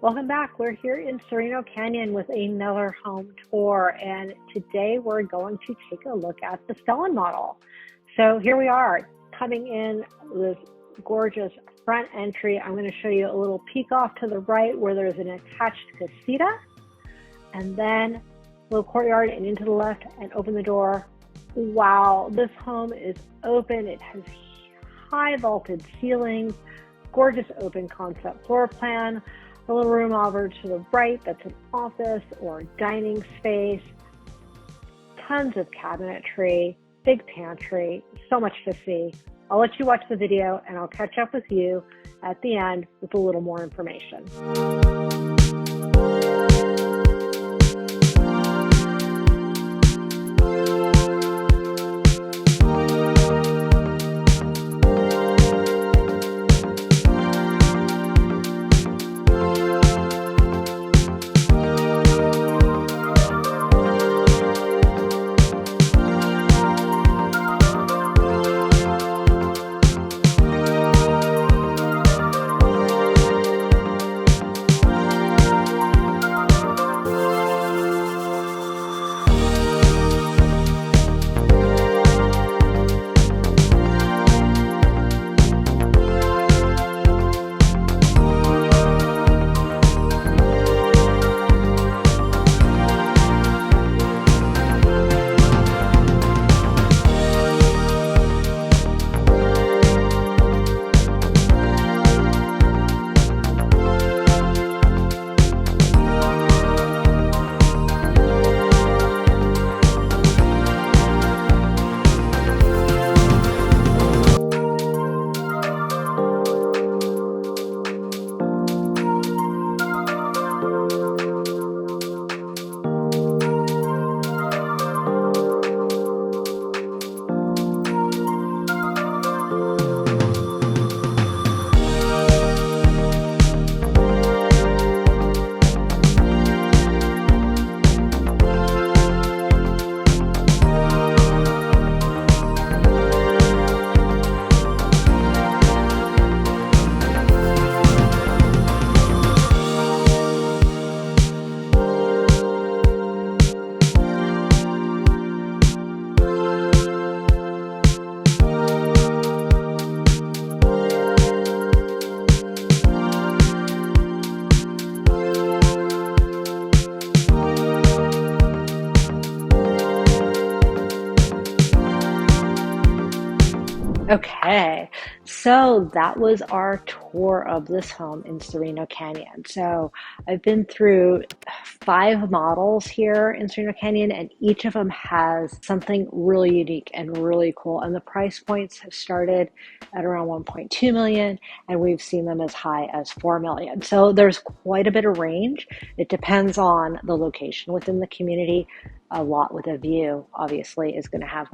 Welcome back. We're here in Sereno Canyon with another home tour, and today we're going to take a look at the Stellan model. So here we are coming in this gorgeous front entry. I'm going to show you a little peek off to the right where there's an attached casita, and then a little courtyard and into the left and open the door. Wow, this home is open. It has high vaulted ceilings, gorgeous open concept floor plan. A little room over to the right, that's an office or dining space. Tons of cabinetry, big pantry, so much to see. I'll let you watch the video and I'll catch up with you at the end with a little more information. Okay, so that was our tour of this home in Sereno Canyon. So I've been through 5 models here in Sereno Canyon, and each of them has something really unique and really cool. And the price points have started at around 1.2 million, and we've seen them as high as 4 million. So there's quite a bit of range. It depends on the location within the community. A lot with a view, obviously, is going to have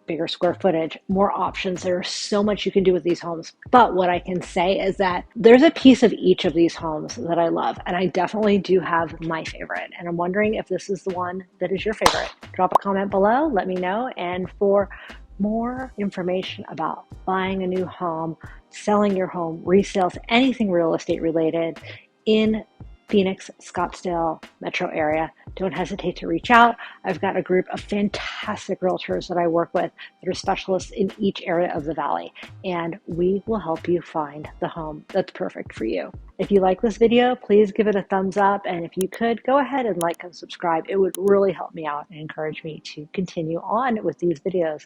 bigger square footage, more options. There's so much you can do with these homes. But what I can say is that there's a piece of each of these homes that I love, and I definitely do have my favorite. And I'm wondering if this is the one that is your favorite. Drop a comment below, let me know. And for more information about buying a new home, selling your home, resales, anything real estate related in Phoenix, Scottsdale metro area, don't hesitate to reach out. I've got a group of fantastic realtors that I work with that are specialists in each area of the valley, and we will help you find the home that's perfect for you. If you like this video, please give it a thumbs up, and if you could, go ahead and like and subscribe. It would really help me out and encourage me to continue on with these videos.